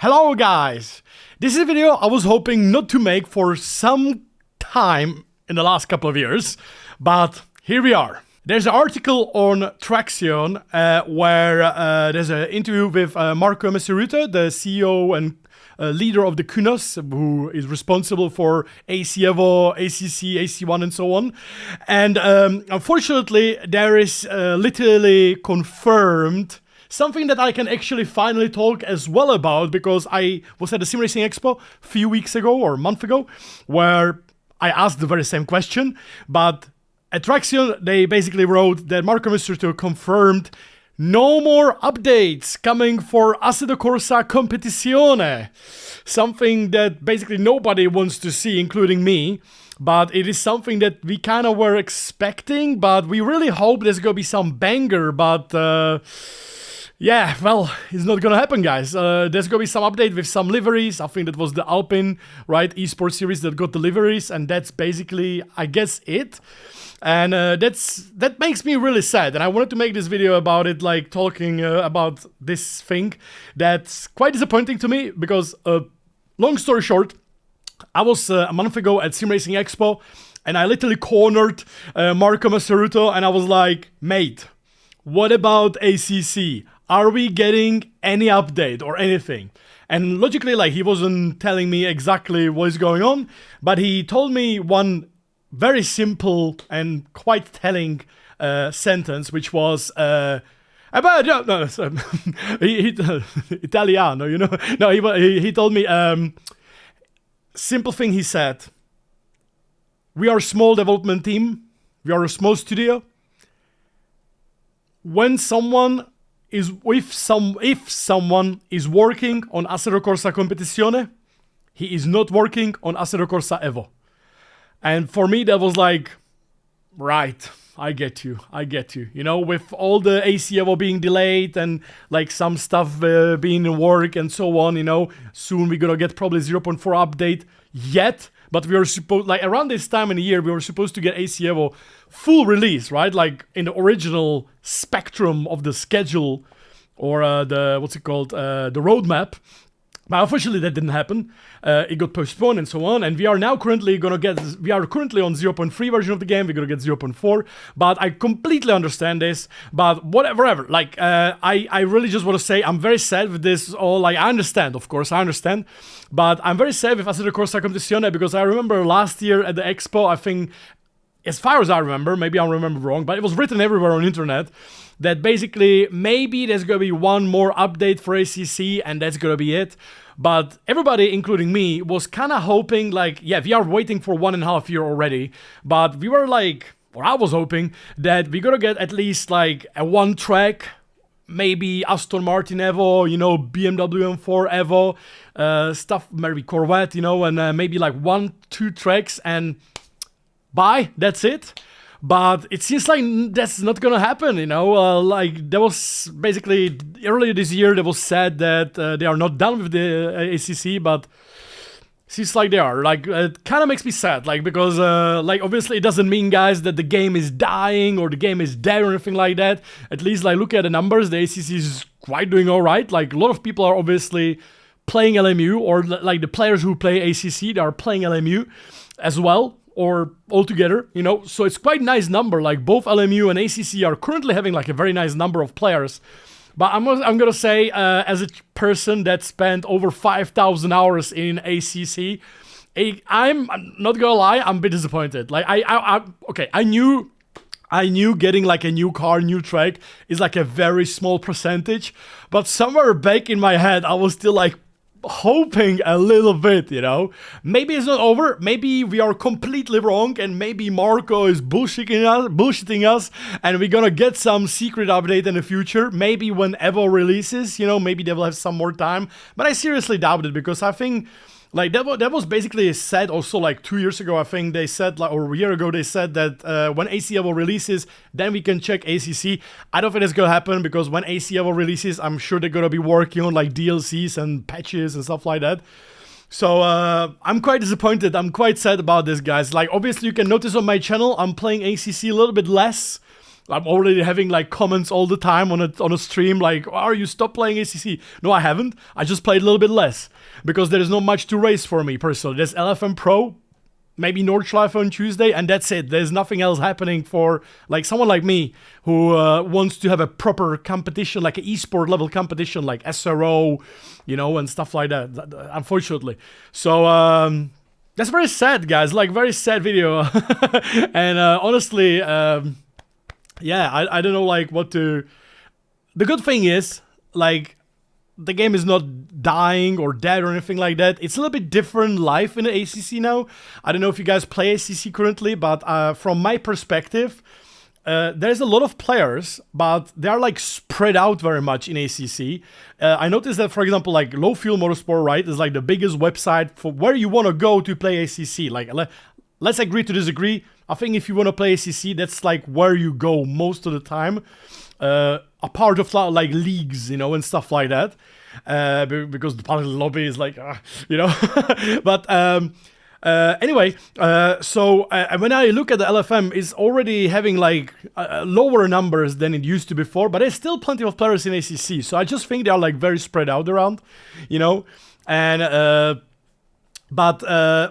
Hello guys! This is a video I was hoping not to make for some time in the last couple of years, but here we are. There's an article on Traxion where there's an interview with Marco Messerutto, the CEO and leader of the Kunos, who is responsible for AC Evo, ACC, AC1 and so on. And unfortunately, there is literally confirmed something that I can actually finally talk as well about, because I was at the simracing expo a few weeks ago or a month ago, where I asked the very same question, but at Traxion, they basically wrote that Marco Messerutto confirmed no more updates coming for Assetto Corsa Competizione. Something that basically nobody wants to see, including me. But it is something that we kind of were expecting, but we really hope there's going to be some banger, but yeah, well, it's not gonna happen, guys. There's gonna be some update with some liveries. I think that was the Alpine, right, esports series that got the liveries, and that's basically, I guess, it. And that makes me really sad. And I wanted to make this video about it, like talking about this thing that's quite disappointing to me, because long story short, I was a month ago at Simracing Expo, and I literally cornered Marco Messerutto, and I was like, mate, what about ACC? Are we getting any update or anything? And logically, like, he wasn't telling me exactly what is going on, but he told me one very simple and quite telling sentence, which was, Italiano, you know? No, he told me, simple thing he said, we are a small development team, we are a small studio. When someone is if someone is working on Assetto Corsa Competizione, he is not working on Assetto Corsa Evo. And for me that was like, right, I get you. You know, with all the AC Evo being delayed and like some stuff being in work and so on, you know, soon we're gonna get probably 0.4 update yet. But we were supposed, like around this time in the year, we were supposed to get AC Evo full release, right? Like in the original spectrum of the schedule, or the roadmap. But unfortunately that didn't happen. It got postponed and so on. And we are now currently on 0.3 version of the game. We're gonna get 0.4. But I completely understand this. But whatever. Like I really just want to say I'm very sad with this all. Like I understand, of course, I understand. But I'm very sad with Assetto Corsa Competizione, because I remember last year at the expo, I think, as far as I remember, maybe I remember wrong, but it was written everywhere on the internet that basically maybe there's gonna be one more update for ACC and that's gonna be it. But everybody, including me, was kind of hoping, like, yeah, we are waiting for 1.5 years already, but we were like, or I was hoping that we're gonna get at least like a one track, maybe Aston Martin Evo, you know, BMW M4 Evo, stuff, maybe Corvette, you know, and maybe like 1-2 tracks, and bye, that's it. But it seems like that's not gonna happen, you know. Like there was basically earlier this year, there was said that they are not done with the ACC, but seems like they are. Like it kind of makes me sad, like, because like obviously it doesn't mean, guys, that the game is dying or the game is dead or anything like that. At least like look at the numbers, the ACC is quite doing all right. Like a lot of people are obviously playing LMU, or like the players who play ACC, they are playing LMU as well, or all together, you know. So it's quite nice number. Like both LMU and ACC are currently having like a very nice number of players. But I'm gonna say, as a person that spent over 5,000 hours in ACC, I'm not gonna lie, I'm a bit disappointed. Like I knew getting like a new car, new track is like a very small percentage, but somewhere back in my head, I was still like hoping a little bit, you know. Maybe it's not over, maybe we are completely wrong, and maybe Marco is bullshitting us, and we're gonna get some secret update in the future, maybe when Evo releases, you know, maybe they will have some more time. But I seriously doubt it, because I think like that was basically said also like 2 years ago. I think they said, like, or a year ago they said that when AC Evo releases, then we can check ACC. I don't think it's gonna happen, because when AC Evo releases, I'm sure they're gonna be working on like DLCs and patches and stuff like that. So I'm quite disappointed. I'm quite sad about this, guys. Like obviously you can notice on my channel I'm playing ACC a little bit less. I'm already having like comments all the time on a stream like, "Are you stop playing ACC?" No, I haven't. I just played a little bit less because there is not much to race for me personally. There's LFM Pro, maybe Nordschleife on Tuesday, and that's it. There's nothing else happening for like someone like me who wants to have a proper competition, like an esport level competition, like SRO, and stuff like that. Unfortunately, so that's very sad, guys. Like very sad video, and honestly, I don't know like what to. The good thing is like, the game is not dying or dead or anything like that. It's a little bit different life in the ACC now. I don't know if you guys play ACC currently, but from my perspective, there's a lot of players, but they are like spread out very much in ACC. I noticed that, for example, like Low Fuel Motorsport, right, is like the biggest website for where you want to go to play ACC. Like, let's agree to disagree. I think if you want to play ACC, that's like where you go most of the time. A part of like leagues, and stuff like that, because the part of the lobby is like, but anyway, so when I look at the LFM, it's already having like lower numbers than it used to before, but there's still plenty of players in ACC, so I just think they are like very spread out around, and but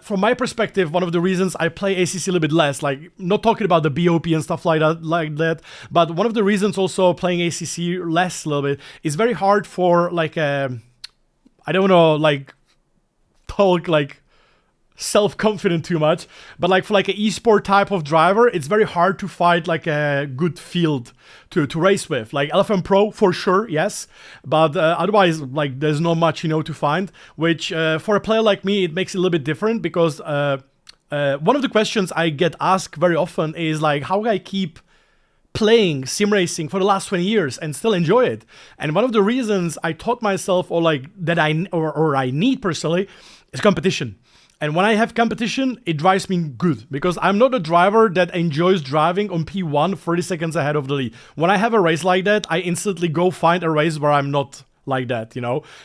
from my perspective, one of the reasons I play ACC a little bit less, like not talking about the BOP and stuff like that, but one of the reasons also playing ACC less a little bit is very hard for like I don't want to like talk like self-confident too much, but like for like an esport type of driver, it's very hard to find like a good field to race with. Like LFM Pro for sure, yes, but otherwise like there's not much to find, which for a player like me it makes it a little bit different, because one of the questions I get asked very often is like, how can I keep playing sim racing for the last 20 years and still enjoy it? And one of the reasons I taught myself, or like that I need personally, is competition. And when I have competition, it drives me good, because I'm not a driver that enjoys driving on P1 30 seconds ahead of the lead. When I have a race like that, I instantly go find a race where I'm not like that,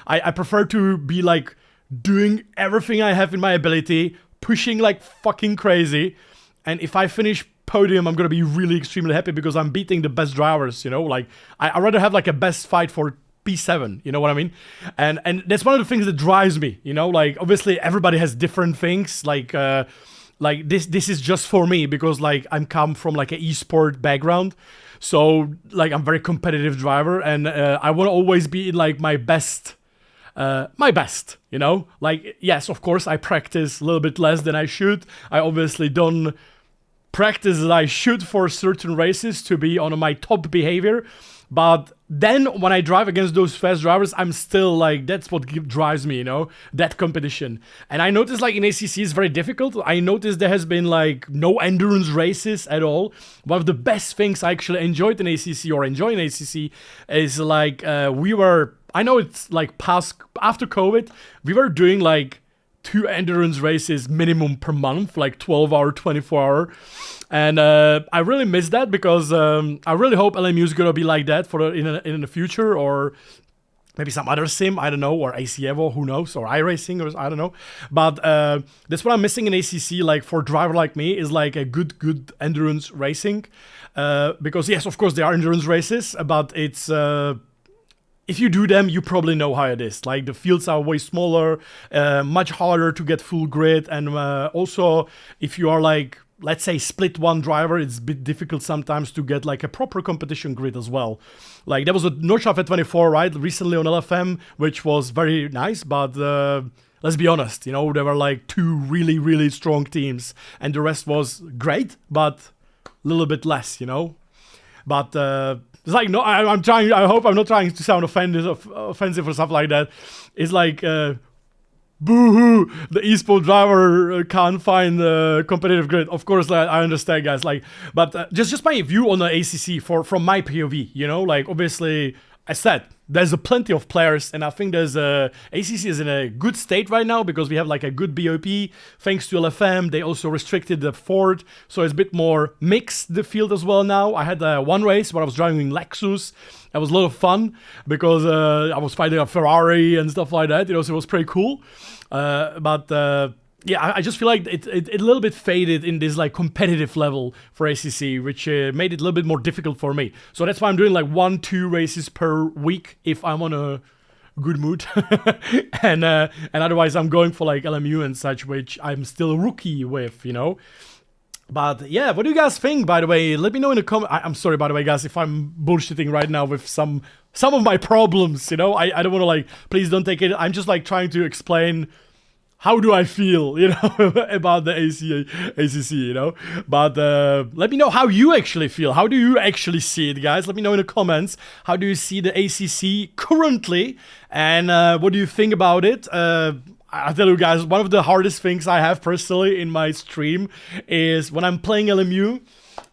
I prefer to be like doing everything I have in my ability, pushing like fucking crazy. And if I finish podium, I'm gonna be really extremely happy because I'm beating the best drivers, Like I'd rather have like a best fight for P7, you know what I mean? And that's one of the things that drives me, like obviously everybody has different things, like this is just for me because like I'm come from like an esport background, so like I'm very competitive driver, and I want to always be in like my best, like yes, of course I practice a little bit less than I should. I obviously don't practice as I should for certain races to be on my top behavior. But then when I drive against those fast drivers, I'm still like, that's what drives me, that competition. And I noticed like in ACC it's very difficult. I noticed there has been like no endurance races at all. One of the best things I actually enjoyed in ACC, or enjoy in ACC, is like I know it's like after COVID, we were doing like 2 endurance races minimum per month, like 12-hour, 24-hour. And I really miss that, because I really hope LMU is going to be like that in the future, or maybe some other sim, I don't know, or AC Evo, who knows, or iRacing, or I don't know. But that's what I'm missing in ACC, like for a driver like me, is like a good endurance racing. Because yes, of course, there are endurance races, but it's... if you do them, you probably know how it is. Like the fields are way smaller, much harder to get full grid. And also, if you are like, let's say split one driver, it's a bit difficult sometimes to get like a proper competition grid as well. Like there was a Nordschleife 24, right, recently on LFM, which was very nice, but let's be honest, there were like 2 really, really strong teams, and the rest was great, but a little bit less, But it's like, no, I'm trying. I hope I'm not trying to sound offensive or stuff like that. It's like, boo-hoo, the esport driver can't find a competitive grid. Of course, I understand, guys. Like, but just my view on the ACC from my POV. Like obviously, I said there's plenty of players, and I think there's ACC is in a good state right now because we have like a good BOP thanks to LFM. They also restricted the Ford, so it's a bit more mixed, the field as well now. I had one race where I was driving Lexus. It was a lot of fun because I was fighting a Ferrari and stuff like that. So it was pretty cool. But yeah, I just feel like it a little bit faded in this like competitive level for ACC, which made it a little bit more difficult for me. So that's why I'm doing like 1-2 races per week if I'm on a good mood, and otherwise I'm going for like LMU and such, which I'm still a rookie with, you know. But yeah, what do you guys think, by the way? Let me know in the comment. I'm sorry, by the way, guys, if I'm bullshitting right now with some of my problems, you know. I don't want to like, please don't take it. I'm just like trying to explain how do I feel, you know, about the ACC, you know? But let me know how you actually feel. How do you actually see it, guys? Let me know in the comments. How do you see the ACC currently? And what do you think about it? I'll tell you guys, one of the hardest things I have personally in my stream is when I'm playing LMU,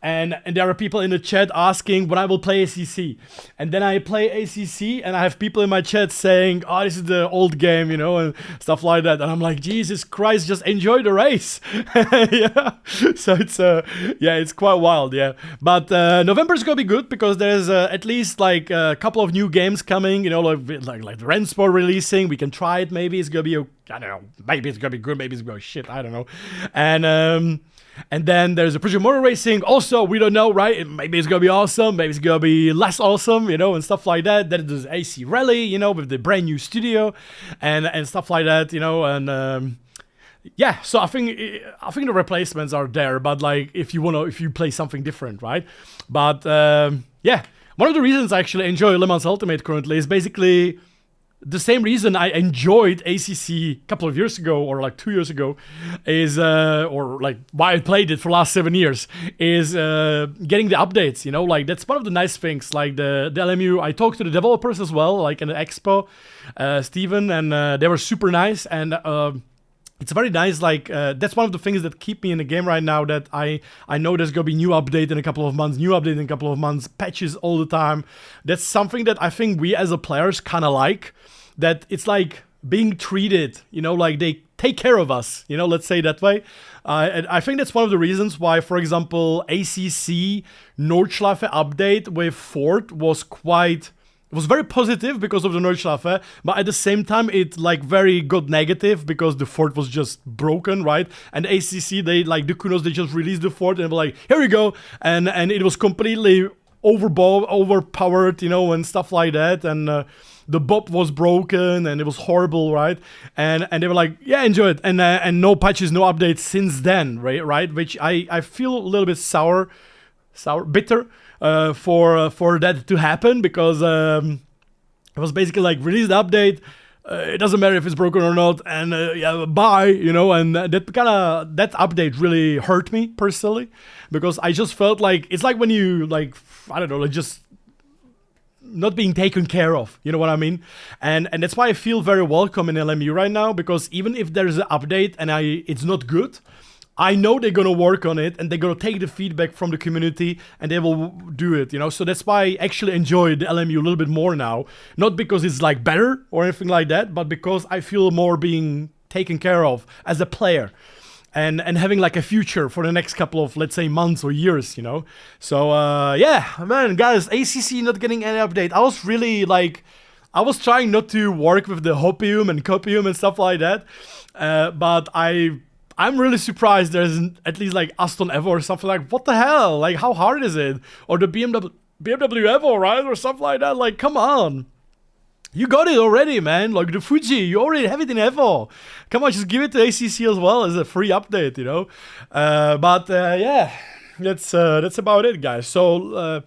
and there are people in the chat asking when I will play ACC. And then I play ACC and I have people in my chat saying, oh, this is the old game, you know, and stuff like that. And I'm like, Jesus Christ, just enjoy the race. Yeah. So it's quite wild, yeah. But November is going to be good because there's at least like a couple of new games coming, you know, like the Rensport releasing. We can try it, maybe it's going to be, I don't know, maybe it's going to be good, maybe it's going to be shit, I don't know. And then there's a Project Motor Racing. Also, we don't know, right? Maybe it's going to be awesome. Maybe it's going to be less awesome, you know, and stuff like that. Then there's AC Rally, you know, with the brand new studio and stuff like that, you know. And yeah, so I think the replacements are there. But like, if you play something different, right? But yeah, one of the reasons I actually enjoy Le Mans Ultimate currently is basically the same reason I enjoyed ACC a couple of years ago, or like 2 years ago, is or like why I played it for the last 7 years, is getting the updates, you know, like that's one of the nice things, like the LMU. I talked to the developers as well, like in the expo, Steven, and they were super nice, and it's very nice, like, that's one of the things that keep me in the game right now, that I know there's gonna be new update in a couple of months, patches all the time. That's something that I think we as a players kind of like, that it's like being treated, you know, like they take care of us, you know, let's say that way. And I think that's one of the reasons why, for example, ACC Nordschleife update with Ford was very positive because of the Nordschleife, but at the same time, it like very good negative because the Ford was just broken, right? And ACC, they like the Kunos, they just released the Ford and they were like, here we go, and it was completely overpowered, you know, and stuff like that, and the bob was broken and it was horrible, right? And they were like, yeah, enjoy it, and no patches, no updates since then, right? Which I feel a little bit bitter. For that to happen, because it was basically like release the update, it doesn't matter if it's broken or not, and yeah, bye, you know. And that update really hurt me personally, because I just felt like it's like when you like, I don't know, like just not being taken care of, you know what I mean? And that's why I feel very welcome in LMU right now, because even if there's an update and it's not good, I know they're gonna work on it and they're gonna take the feedback from the community and they will do it, you know. So that's why I actually enjoy the LMU a little bit more now. Not because it's like better or anything like that, but because I feel more being taken care of as a player and having like a future for the next couple of, let's say, months or years, you know. So yeah, man, guys, ACC not getting any update. I was really like, I was trying not to work with the Hopium and Copium and stuff like that, but I'm really surprised there isn't at least like Aston Evo or something. Like, what the hell? Like, how hard is it? Or the BMW Evo, right? Or something like that. Like, come on. You got it already, man. Like, the Fuji, you already have it in Evo. Come on, just give it to ACC as well as a free update, you know? But yeah, that's about it, guys. So,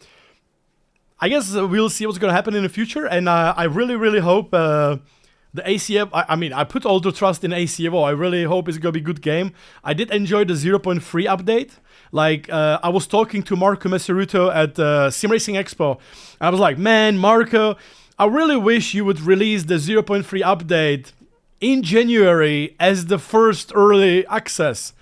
I guess we'll see what's going to happen in the future. And I really, really hope... the ACF, I mean, I put all the trust in ACFO. I really hope it's going to be a good game. I did enjoy the 0.3 update. Like, I was talking to Marco Messeruto at SimRacing Expo. I was like, man, Marco, I really wish you would release the 0.3 update in January as the first early access.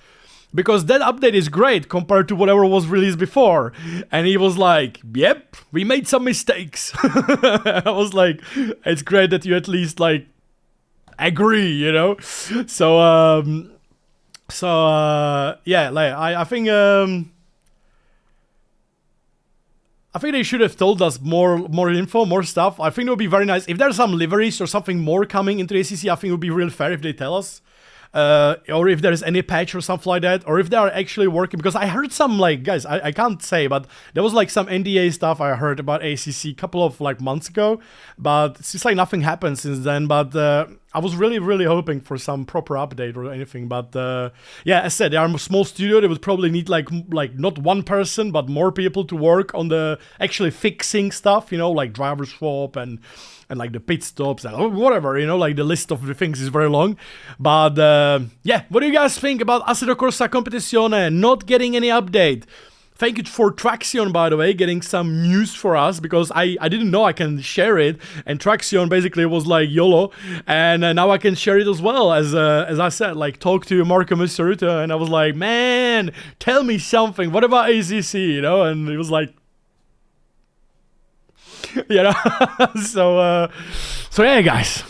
Because that update is great compared to whatever was released before. And he was like, yep, we made some mistakes. I was like, it's great that you at least, like, agree, you know. So yeah, like I think they should have told us more info, more stuff. I think it would be very nice if there's some liveries or something more coming into ACC. I think it would be real fair if they tell us. or if there's any patch or something like that, or if they are actually working. Because I heard some, like, guys, I can't say, but there was like some NDA stuff I heard about ACC a couple of like months ago, but it seems like nothing happened since then. But I was really hoping for some proper update or anything. But yeah, as said, they are a small studio. They would probably need like not one person, but more people to work on the actually fixing stuff, you know, like driver swap and like the pit stops and whatever, you know, like the list of the things is very long. But yeah, what do you guys think about Assetto Corsa Competizione not getting any update? Thank you for Traxion, by the way, getting some news for us, because I didn't know I can share it, and Traxion basically was like YOLO, and now I can share it as well, as I said, like talk to Marco Miseruta, and I was like, man, tell me something, what about ACC, you know, and it was like, you know, so yeah, guys,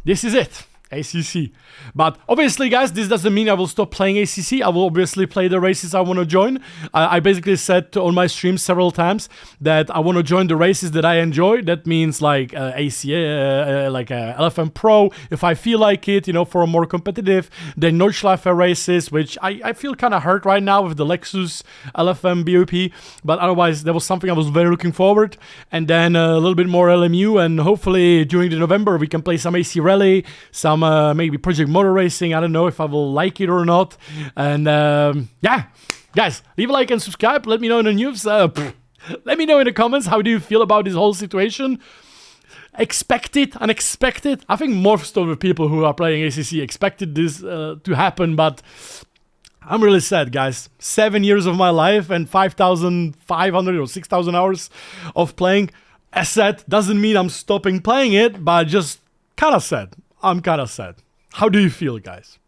this is it. ACC. But obviously, guys, this doesn't mean I will stop playing ACC. I will obviously play the races I want to join. I basically said on my stream several times that I want to join the races that I enjoy. That means like ACA, like LFM Pro, if I feel like it, you know, for a more competitive. Then Nordschleife races, which I feel kind of hurt right now with the Lexus LFM BOP. But otherwise, that was something I was very looking forward. And then a little bit more LMU, and hopefully during the November we can play some AC Rally, some maybe Project Motor Racing. I don't know if I will like it or not. And yeah, guys, leave a like and subscribe. Let me know in the news. Let me know in the comments, how do you feel about this whole situation? Expected, unexpected? I think most of the people who are playing ACC expected this to happen, but I'm really sad, guys. 7 years of my life and 5,500 or 6,000 hours of playing. As said, doesn't mean I'm stopping playing it, but just kind of sad. I'm kind of sad. How do you feel, guys?